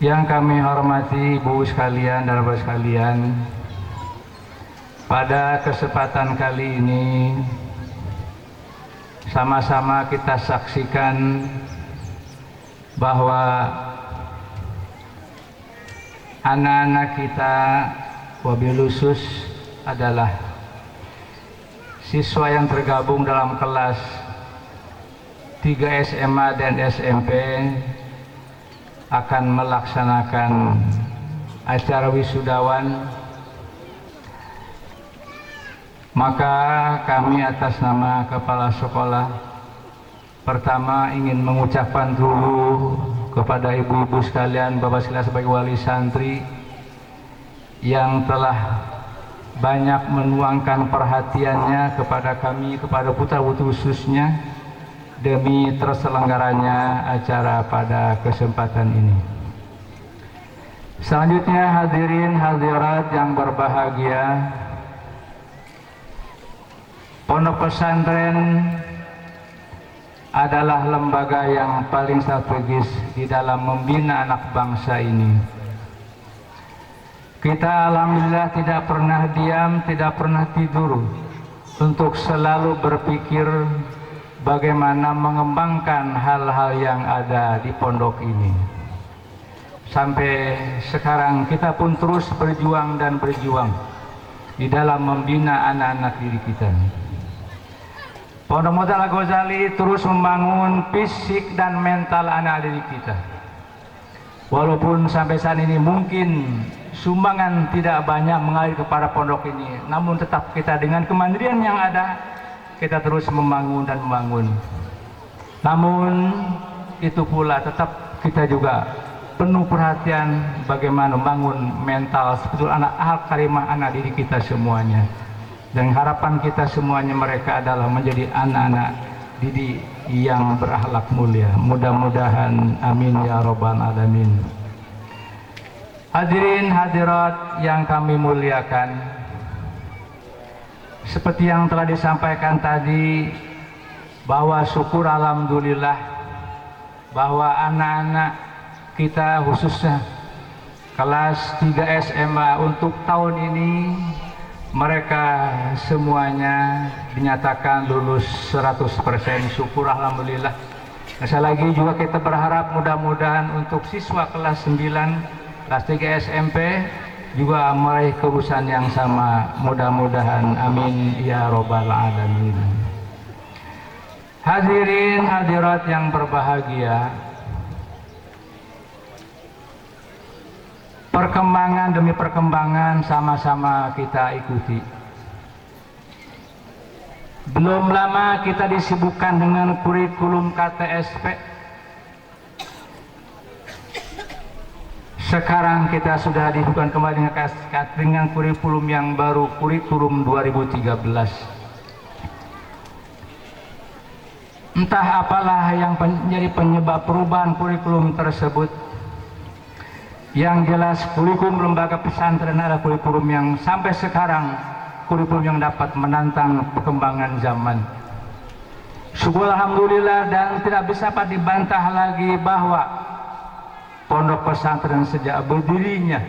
Yang kami hormati Ibu sekalian dan Bapak sekalian, pada kesempatan kali ini sama-sama kita saksikan bahwa anak-anak kita wabil khusus adalah siswa yang tergabung dalam kelas 3 SMA dan SMP akan melaksanakan acara wisudawan. Maka kami atas nama kepala sekolah pertama ingin mengucapkan dulu kepada ibu-ibu sekalian, bapak sekalian sebagai wali santri yang telah banyak menuangkan perhatiannya kepada kami, kepada putra-putri khususnya demi terselenggaranya acara pada kesempatan ini. Selanjutnya hadirin hadirat yang berbahagia, Pondok Pesantren adalah lembaga yang paling strategis di dalam membina anak bangsa ini. Kita alhamdulillah tidak pernah diam, tidak pernah tidur untuk selalu berpikir bagaimana mengembangkan hal-hal yang ada di pondok ini. Sampai sekarang kita pun terus berjuang dan berjuang di dalam membina anak-anak diri kita. Pondok Modal Al-Ghazali terus membangun fisik dan mental anak diri kita. Walaupun sampai saat ini mungkin sumbangan tidak banyak mengalir kepada pondok ini, namun tetap kita dengan kemandirian yang ada, kita terus membangun dan membangun. Namun itu pula tetap kita juga penuh perhatian bagaimana membangun mental seperti anak karimah anak didik kita semuanya. Dan harapan kita semuanya mereka adalah menjadi anak-anak didik yang berakhlak mulia. Mudah-mudahan amin ya robbal alamin. Hadirin hadirat yang kami muliakan, seperti yang telah disampaikan tadi, bahwa syukur alhamdulillah bahwa anak-anak kita khususnya kelas 3 SMA untuk tahun ini mereka semuanya dinyatakan lulus 100%. Syukur alhamdulillah. Sekali lagi juga kita berharap mudah-mudahan untuk siswa kelas 9, kelas 3 SMP juga meraih kelulusan yang sama, mudah-mudahan amin ya robbal alamin. Hadirin hadirat yang berbahagia, perkembangan demi perkembangan sama-sama kita ikuti. Belum lama kita disibukkan dengan kurikulum KTSP. Sekarang kita sudah disibukkan kembali dengan kurikulum yang baru, kurikulum 2013. Entah apalah yang menjadi penyebab perubahan kurikulum tersebut. Yang jelas kurikulum lembaga pesantren adalah kurikulum yang sampai sekarang kurikulum yang dapat menantang perkembangan zaman. Syukur alhamdulillah, dan tidak bisa dibantah lagi bahwa pondok pesantren sejak berdirinya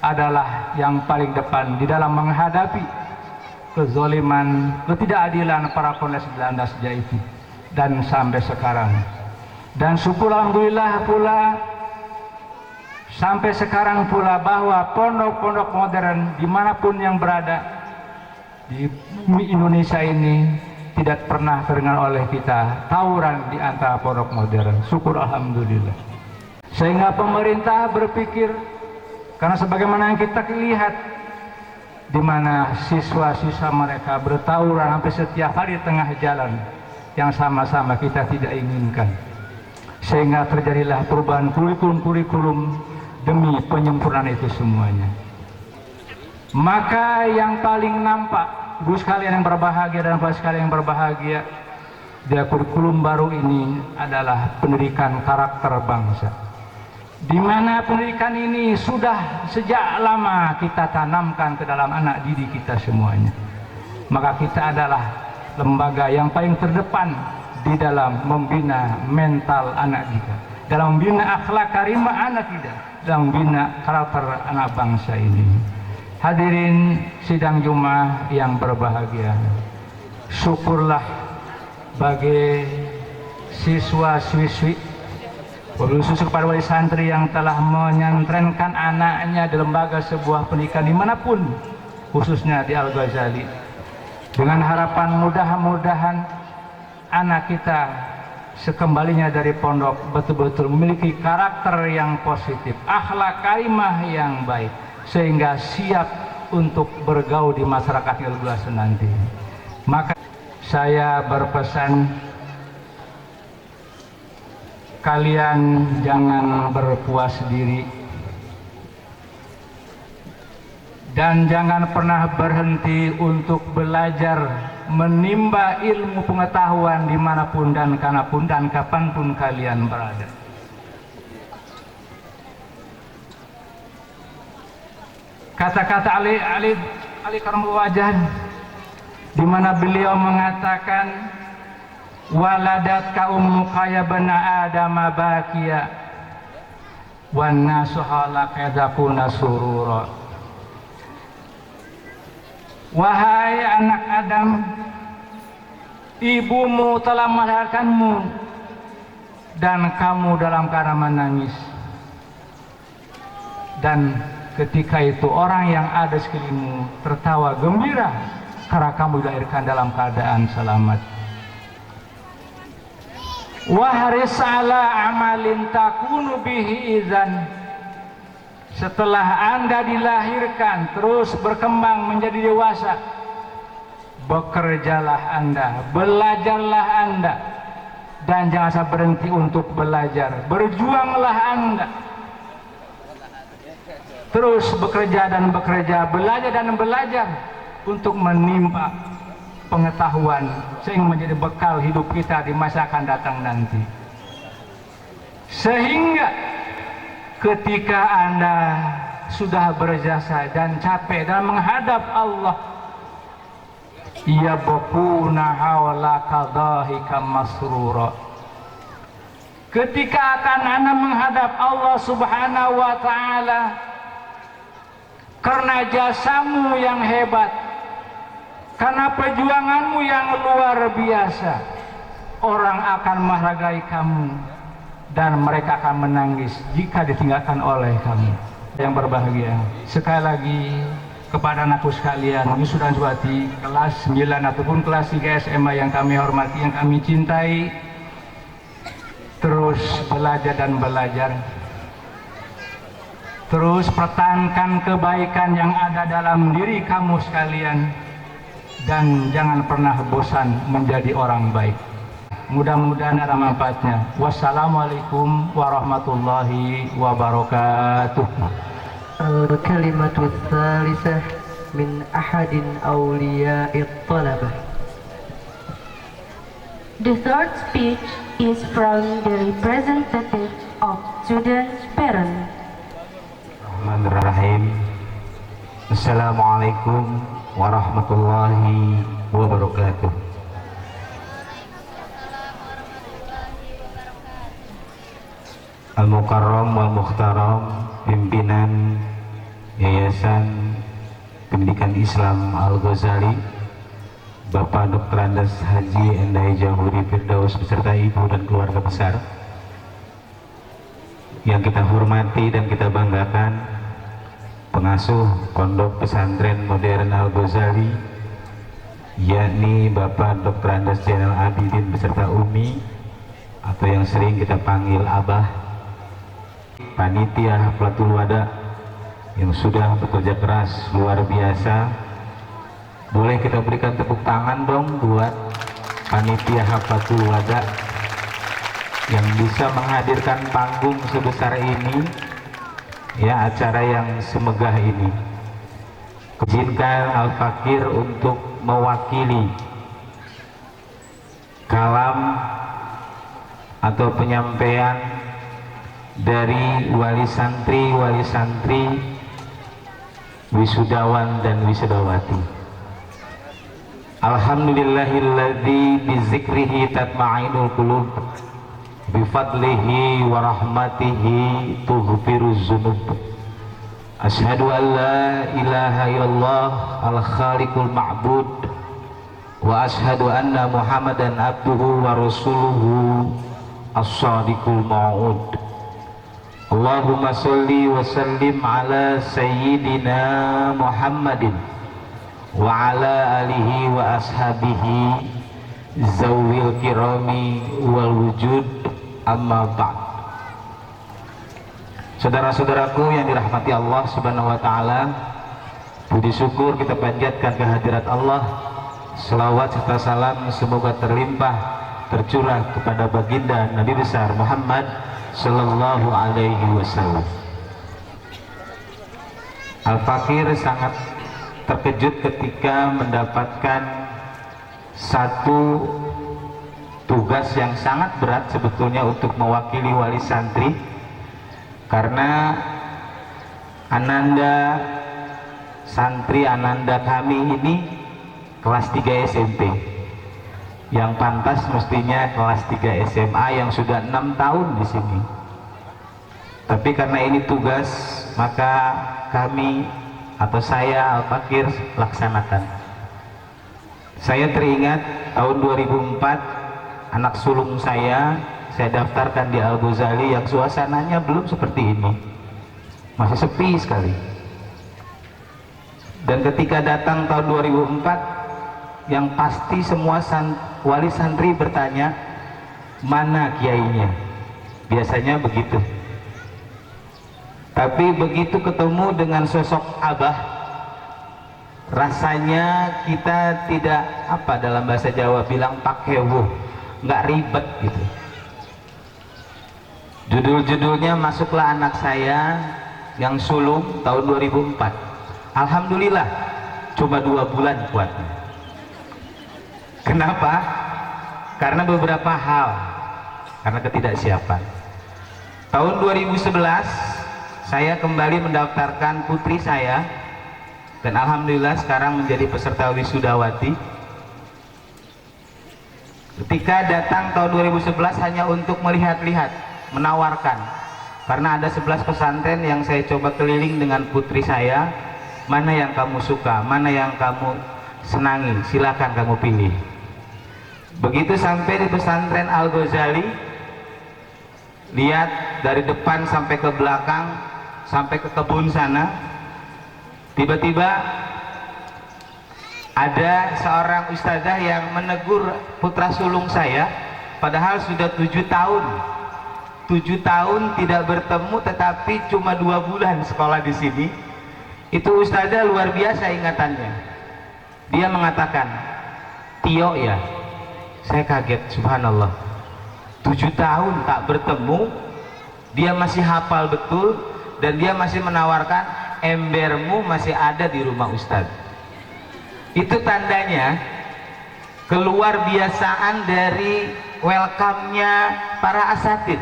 adalah yang paling depan di dalam menghadapi kezaliman, ketidakadilan para kolonial Belanda sejak itu dan sampai sekarang. Dan syukur alhamdulillah pula sampai sekarang pula bahwa pondok-pondok modern dimanapun yang berada di bumi Indonesia ini tidak pernah terdengar oleh kita tawuran di antara pondok modern. Syukur alhamdulillah. Sehingga pemerintah berpikir, karena sebagaimana yang kita lihat di mana siswa-siswa mereka bertawuran hampir setiap hari di tengah jalan yang sama-sama kita tidak inginkan. Sehingga terjadilah perubahan kurikulum demi penyempurnaan itu semuanya. Maka yang paling nampak, ibu sekalian yang berbahagia dan bapak sekalian yang berbahagia, di kurikulum baru ini adalah pendidikan karakter bangsa. Di mana pendidikan ini sudah sejak lama kita tanamkan ke dalam anak didik kita semuanya. Maka kita adalah lembaga yang paling terdepan di dalam membina mental anak kita. dalam membina akhlak karimah anak kita, dalam membina karakter anak bangsa ini. Hadirin sidang Jumat yang berbahagia, syukurlah bagi siswa-siswi, wabil khusus kepada wali santri yang telah menyantrenkan anaknya di lembaga sebuah pendidikan dimanapun, khususnya di Al-Ghazali, dengan harapan mudah-mudahan anak kita sekembalinya dari pondok betul-betul memiliki karakter yang positif, akhlak karimah yang baik, sehingga siap untuk bergaul di masyarakat yang luas nanti. Maka saya berpesan, kalian jangan berpuas diri dan jangan pernah berhenti untuk belajar, menimba ilmu pengetahuan dimanapun dan kanapun dan kapanpun kalian berada. Kata-kata Ali Karamul Wajah di mana beliau mengatakan, waladat ummuka ya bana adama bakiya wan nasu halaka yadakuna surura. Wahai anak Adam, ibumu telah melahirkanmu dan kamu dalam keadaan menangis, dan ketika itu orang yang ada sekelilingmu tertawa gembira karena kamu dilahirkan dalam keadaan selamat. Wahris ala amalin takunu bihi idzan, setelah Anda dilahirkan terus berkembang menjadi dewasa, bekerjalah Anda, belajarlah Anda, dan jangan sampai berhenti untuk belajar. Berjuanglah Anda, terus bekerja dan bekerja, belajar dan belajar untuk menimba pengetahuan sehingga menjadi bekal hidup kita di masa akan datang nanti. Sehingga ketika Anda sudah berjasa dan capek dan menghadap Allah, yabquna hawlaka dhahika masrura, ketika akan Anda menghadap Allah Subhanahu wa taala, karena jasamu yang hebat, karena perjuanganmu yang luar biasa, orang akan menghargai kamu dan mereka akan menangis jika ditinggalkan oleh kamu. Yang berbahagia, sekali lagi kepada anakku sekalian, wisuda wisudawan kelas 9 ataupun kelas 3 SMA yang kami hormati, yang kami cintai, terus belajar dan belajar, terus pertahankan kebaikan yang ada dalam diri kamu sekalian, dan jangan pernah bosan menjadi orang baik. Mudah-mudahan ada manfaatnya. Wassalamualaikum warahmatullahi wabarakatuh. Al-kalimatu tsalisah min ahadin awliya'it talabah. The third speech is from the representative of students' parents. Bismillahirrahmanirrahim. Assalamualaikum warahmatullahi wabarakatuh. Al-Mukarram wal Mukhtaram, pimpinan Yayasan Pendidikan Islam Al-Ghazali, Bapak Dr. Andes Haji Endai Jahuri Firdaus beserta ibu dan keluarga besar yang kita hormati dan kita banggakan, pengasuh Pondok Pesantren Modern Al-Ghazali, yakni Bapak Dr. Andes Zainal Abidin beserta Umi, atau yang sering kita panggil Abah, panitia Haflatul Wada yang sudah bekerja keras luar biasa. Boleh kita berikan tepuk tangan dong buat panitia Haflatul Wada yang bisa menghadirkan panggung sebesar ini, ya, acara yang semegah ini. Izinkan Al-Fakir untuk mewakili kalam atau penyampaian dari wali santri, wisudawan dan wisudawati. Alhamdulillahilladzi bizikrihi tatma'inul qulub bifadlihi wa rahmatihi tughfiruz dzunub. Asyhadu an la ilaha illallah al-khaliqul ma'bud wa asyhadu anna Muhammadan abduhu wa rasuluhu as-sadiqul mau'ud. Allahumma sholli wa sallim ala sayyidina Muhammadin wa ala alihi wa ashabihi zawil kirami wal wujud, amma ba'd. Saudara-saudaraku yang dirahmati Allah Subhanahu wa taala, puji syukur kita panjatkan kehadirat Allah. Selawat serta salam semoga terlimpah tercurah kepada baginda Nabi besar Muhammad sallallahu alaihi wasallam. Al-Fakir sangat terkejut ketika mendapatkan satu tugas yang sangat berat sebetulnya untuk mewakili wali santri, karena santri Ananda kami ini kelas 3 SMP, yang pantas mestinya kelas 3 SMA yang sudah 6 tahun di sini. Tapi karena ini tugas, maka kami atau saya Al-Fakir laksanakan. Saya teringat tahun 2004 anak sulung saya daftarkan di Al-Ghazali yang suasananya belum seperti ini, masih sepi sekali. Dan ketika datang tahun 2004, yang pasti semua wali santri bertanya, mana kiainya? Biasanya begitu. Tapi begitu ketemu dengan sosok Abah, rasanya kita tidak, dalam bahasa Jawa bilang pakewo, nggak ribet gitu. Judul-judulnya masuklah anak saya yang sulung tahun 2004. Alhamdulillah cuma 2 bulan kuatnya. Kenapa? Karena beberapa hal, karena ketidaksiapan. Tahun 2011 saya kembali mendaftarkan putri saya, dan alhamdulillah sekarang menjadi peserta wisudawati. Ketika datang tahun 2011 hanya untuk melihat-lihat, menawarkan, karena ada 11 pesantren yang saya coba keliling dengan putri saya, mana yang kamu suka, mana yang kamu senangi, silakan kamu pilih. Begitu sampai di pesantren Al-Ghazali, lihat dari depan sampai ke belakang, sampai ke kebun sana, tiba-tiba ada seorang ustazah yang menegur putra sulung saya, padahal sudah 7 tahun tidak bertemu, tetapi cuma 2 bulan sekolah di sini. Itu ustazah luar biasa ingatannya. Dia mengatakan, Tio ya. Saya kaget, subhanallah, 7 tahun tak bertemu, dia masih hafal betul, dan dia masih menawarkan, embermu masih ada di rumah ustaz. Itu tandanya keluar biasaan dari welcome-nya para asatid.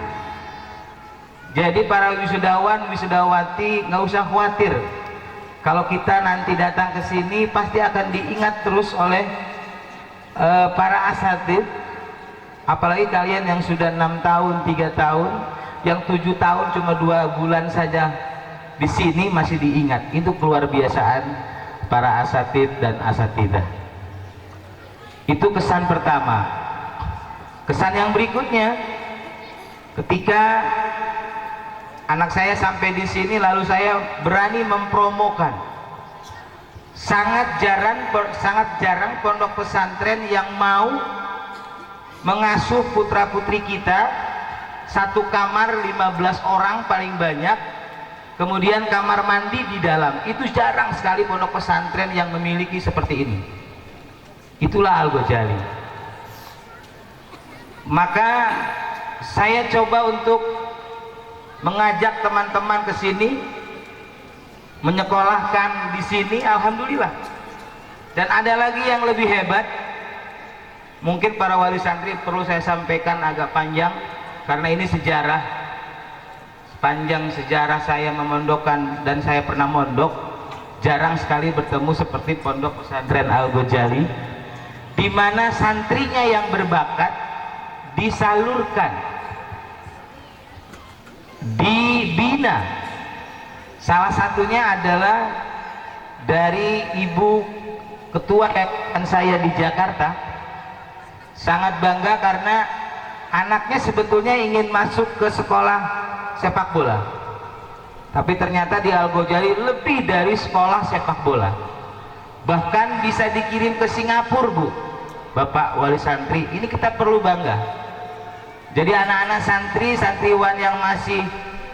Jadi para wisudawan, wisudawati nggak usah khawatir. Kalau kita nanti datang ke sini pasti akan diingat terus oleh para asatid. Apalagi kalian yang sudah 6 tahun, 3 tahun, yang 7 tahun cuma 2 bulan saja di sini masih diingat. Itu keluar biasaan para asatid dan asatidah. Itu kesan pertama. Kesan yang berikutnya, ketika anak saya sampai di sini, lalu saya berani mempromokan. Sangat jarang pondok pesantren yang mau mengasuh putra putri kita, satu kamar 15 orang paling banyak, kemudian kamar mandi di dalam. Itu jarang sekali pondok pesantren yang memiliki seperti ini. Itulah Al-Ghazali. Maka saya coba untuk mengajak teman-teman ke sini, menyekolahkan di sini, alhamdulillah. Dan ada lagi yang lebih hebat, mungkin para wali santri perlu saya sampaikan agak panjang, karena ini sejarah, panjang sejarah saya memondokkan, dan saya pernah mondok. Jarang sekali bertemu seperti pondok pesantren Al-Ghazali, di mana santrinya yang berbakat disalurkan dibina. Salah satunya adalah dari ibu ketua yayasan saya di Jakarta. Sangat bangga karena anaknya sebetulnya ingin masuk ke sekolah sepak bola, tapi ternyata di Al-Ghazali lebih dari sekolah sepak bola, bahkan bisa dikirim ke Singapura, Bu. Bapak Wali Santri, ini kita perlu bangga. Jadi anak-anak santri, santriwan yang masih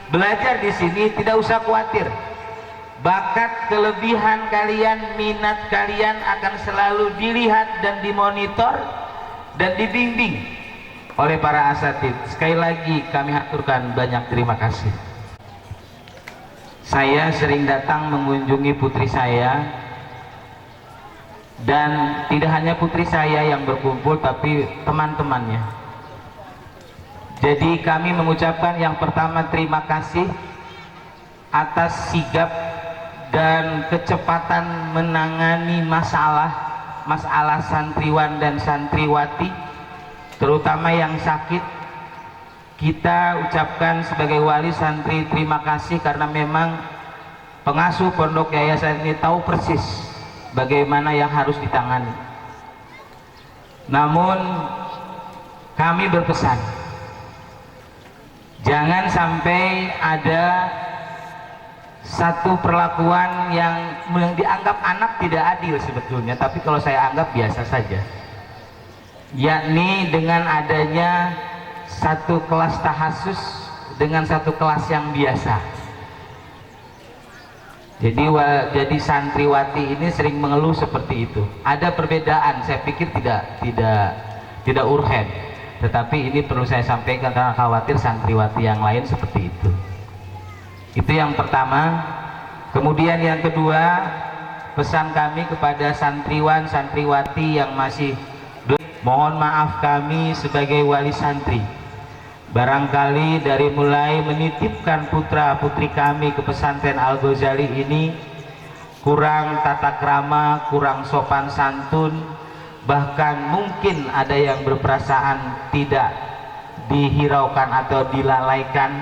belajar di sini tidak usah khawatir. Bakat, kelebihan kalian, minat kalian akan selalu dilihat dan dimonitor dan dibimbing oleh para asatid. Sekali lagi kami haturkan banyak terima kasih. Saya sering datang mengunjungi putri saya, dan tidak hanya putri saya yang berkumpul, tapi teman-temannya. Jadi kami mengucapkan yang pertama terima kasih atas sigap dan kecepatan menangani masalah santriwan dan santriwati, terutama yang sakit. Kita ucapkan sebagai wali santri terima kasih karena memang pengasuh pondok yayasan ini tahu persis bagaimana yang harus ditangani. Namun kami berpesan, jangan sampai ada satu perlakuan yang dianggap anak tidak adil sebetulnya, tapi kalau saya anggap biasa saja, yakni dengan adanya satu kelas tahasus dengan satu kelas yang biasa. Jadi santriwati ini sering mengeluh seperti itu. Ada perbedaan, saya pikir tidak urgen, tetapi ini perlu saya sampaikan karena khawatir santriwati yang lain seperti itu. Itu yang pertama. Kemudian yang kedua, pesan kami kepada santriwan santriwati yang masih mohon maaf, kami sebagai wali santri barangkali dari mulai menitipkan putra putri kami ke pesantren Al-Ghazali ini kurang tata krama, kurang sopan santun, bahkan mungkin ada yang berperasaan tidak dihiraukan atau dilalaikan.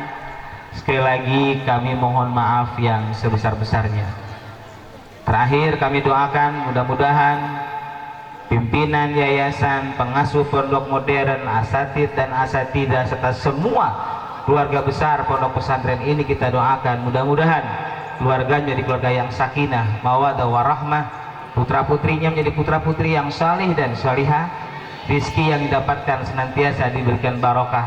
Sekali lagi kami mohon maaf yang sebesar-besarnya. Terakhir kami doakan mudah-mudahan pimpinan yayasan, pengasuh pondok modern, asatid dan asatidah serta semua keluarga besar pondok pesantren ini kita doakan mudah-mudahan keluarganya menjadi keluarga yang sakinah, mawaddah warahmah, putra putrinya menjadi putra putri yang salih dan salihah, rizki yang didapatkan senantiasa diberikan barokah,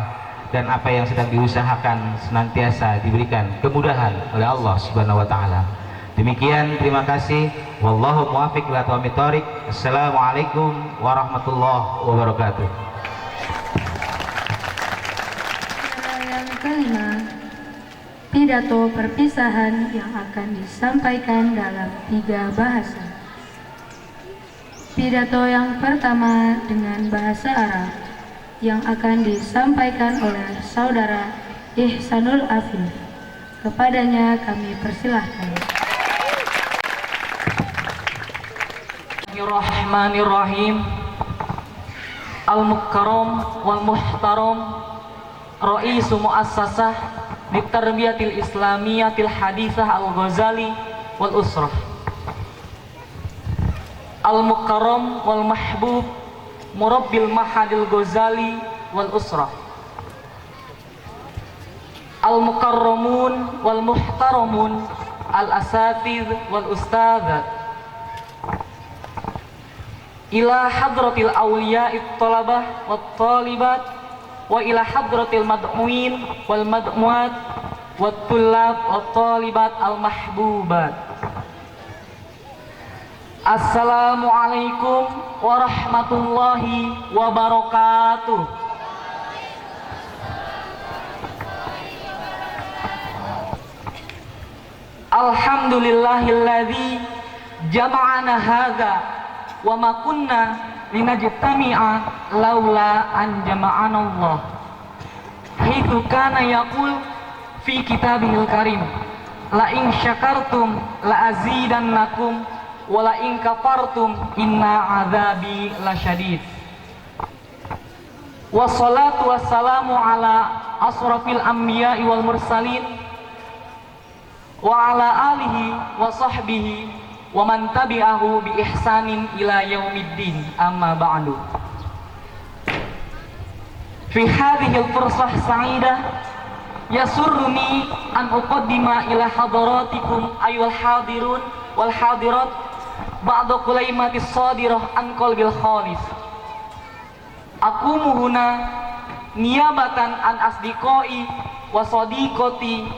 dan apa yang sedang diusahakan senantiasa diberikan kemudahan oleh Allah Subhanahu wa taala. Demikian, terima kasih. Wallahu muwaffiq ila aqwamit thoriq. Assalamualaikum warahmatullahi wabarakatuh. Yang kelima, pidato perpisahan yang akan disampaikan dalam 3 bahasa. Pidato yang pertama dengan bahasa Arab yang akan disampaikan oleh Saudara Ihsanul Afif. Kepadanya kami persilahkan. Bismillahirrahmanirrahim. Al-Mukarram wal Muhtaram Ra'isu Muassasah Litarbiyatil Islamiyatil Hadithah Al-Ghazali wal Usrah. Al-Mukarram wal Mahbub Murabbil Mahadil Ghazali wal Usrah. Al-Mukarramun wal Muhtaramun Al-Asatidh wal Ustadzat. Ila hadratil awliya'it talabah wat talibat wa ila hadratil mad'uin wal mad'uat wat tullab wat talibat al mahbubat. Assalamualaikum warahmatullahi wabarakatuh. Alhamdulillahilladzi jama'ana hadza wa ma kunna linajtami'a laula an jama'ana Allah. Haitsu kana yaqul fi kitabihil karim, la in syakartum la azidannakum wa la in kafartum inna adzabi lasyadid. Wassalatu wassalamu ala asrafil anbiya'i wal mursalin wa ala alihi wa sahbihi wa man tabi'ahu bi ihsanin ila yaumiddin, amma ba'du. Fi hadhihi al-fursah sa'idah yasurruni an uqaddima ila hadaratikum ayyuhal hadirun wal hadirat ba'da kulaimatis sadirah an qalbil khalis. Aku muhuna niyabatan an asdiqai wa sadiqati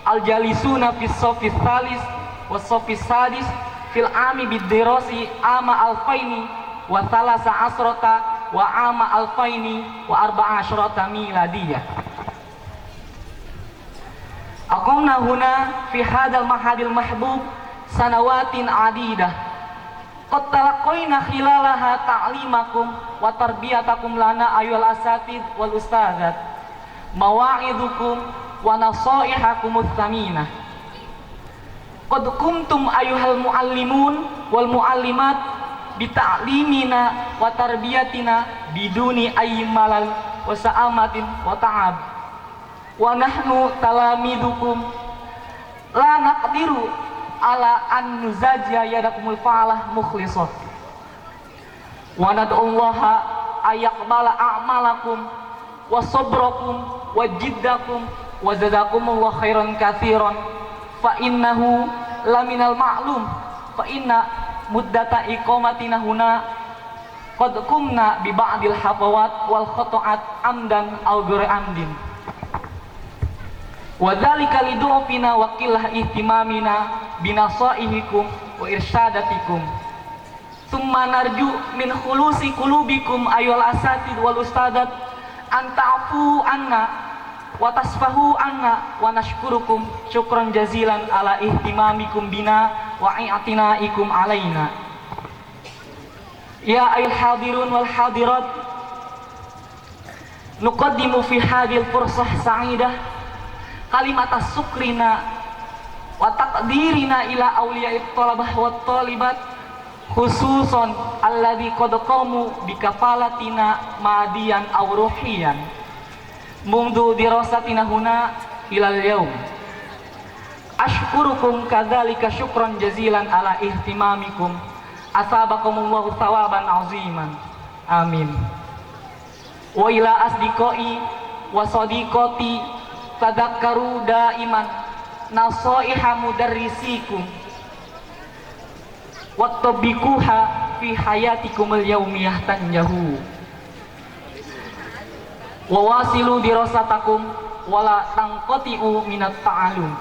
al-jalisuna fis safis salis wa safis sadis fil ami bid-dirasi ama alfaini wa thalasa asrata wa ama alfaini wa arba'a asyrata miladiyah. Aqamna huna fi hadal mahadil mahbub sanawatin adidah qad talaqaina khilalaha ta'limakum wa tarbiyatakum lana ayyuhal asatid wal ustadzat mawa'idukum wa nasaihakumut thaminah. Qad kuntum ayyuhal muallimun wal muallimat bita'limina wa tarbiyatina biduni ayyimalal wa sa'amatin wa ta'ab wa nahnu talamidukum la naqdiru ala an nuzajja yadakumul fa'alah mukhlisah wa nad'ullaha ayaqbala a'malakum wa sabrakum wa jiddakum wa zadakumullah khairan katsiran fa innahu laminal ma'lum fa inna muddata iqamatina huna qad kumna bi ba'dil hafawat wal khata'at amdan aw ghairi amdin wa dzalika lidu'fina wa qillah ihtimamina binasaihikum wa irsyadatikum thumma narju min khulusi qulubikum ayyuhal asatid wal ustadat an ta'fu anna wa tasfahu anna wa nashkurukum syukran jazilan ala ihtimamikum bina wa i'tinaikum alaina. Ya ayyuhal hadirun wal hadirat, nuqaddimu fi hadhil fursah sa'idah kalimatas syukrina wa taqdirina ila awliya'it talabah wat talibat khususan alladzi qad qamu bi kafalatina madiyan aw ruhiyan mundu dirasatina huna ilal yaum. Ashkurukum kadzalika syukran jazilan ala ihtimamikum asabakumullahu thawaban aziman, amin. Wa ila asdiqai wa sadiqati tadakkaru daiman nasaiha mudarrisikum wattabiquha fi hayatikumul yaumiyah tanjahu wa wasilu dirasatakum wala tanqati'u minat ta'alum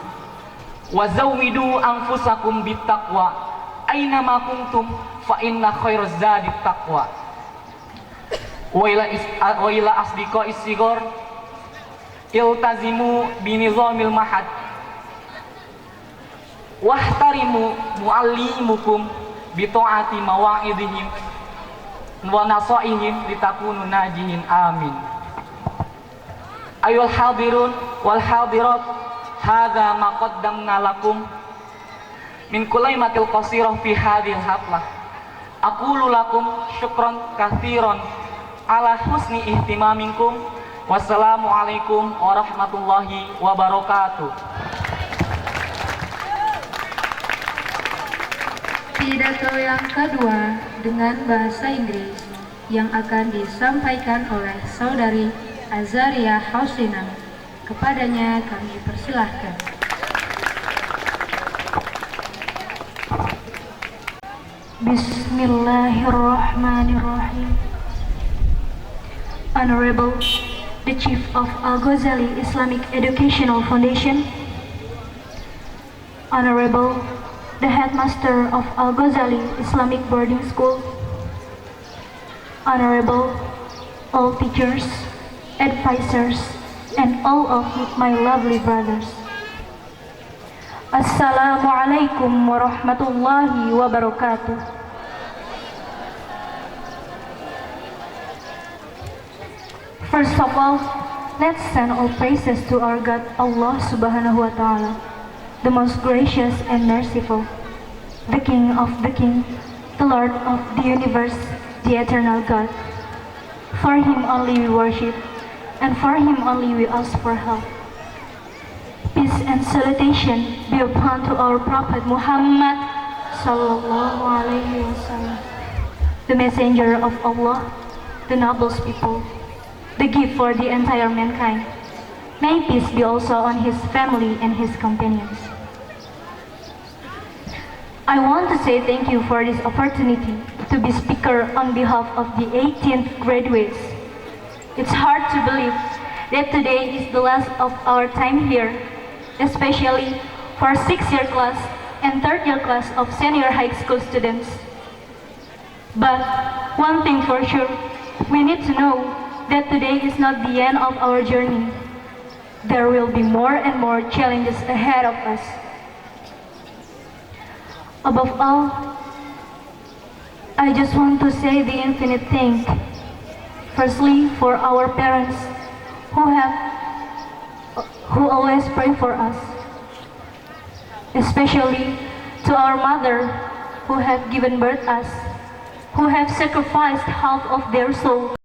wa zawwidu anfusakum bittaqwa aina ma kuntum fa inna khairaz zadi taqwa wa ila asdiqais sigor iltazimu binizamil mahad wahtarimu muallimukum bita'ati mawa'idihim wa nasaihim litakunu najihin, amin. Ayyuhal hadirun wal hadirat, hadza ma qaddamna lakum min kulaimatil qasirah fi hadhil haflah. Aqulu lakum syukran katsiran ala husni ihtimamikum. Wassalamu alaikum warahmatullahi wabarakatuh. Pidato yang kedua dengan bahasa Inggris yang akan disampaikan oleh Saudari Azaria Hausina. Kepadanya kami persilahkan. Bismillahirrahmanirrahim. Honorable the Chief of Al-Ghazali Islamic Educational Foundation, Honorable the Headmaster of Al-Ghazali Islamic Boarding School, Honorable all teachers, advisors, and all of my lovely brothers. Assalamualaikum warahmatullahi wabarakatuh. First of all, let's send all praises to our God Allah Subhanahu wa Ta'ala, the most gracious and merciful, the King of the King, the Lord of the universe, the eternal God. For Him only we worship, and for Him only we ask for help. Peace and salutation be upon to our Prophet Muhammad sallallahu alaihi wasallam, the messenger of Allah, the noblest people, the gift for the entire mankind. May peace be also on his family and his companions. I want to say thank you for this opportunity to be speaker on behalf of the 18th graduates. It's hard to believe that today is the last of our time here, especially for 6th-year class and 3rd-year class of senior high school students. But one thing for sure, we need to know that today is not the end of our journey. There will be more and more challenges ahead of us. Above all, I just want to say the infinite thank. Firstly, for our parents who always pray for us. Especially to our mother who have given birth us, who have sacrificed half of their soul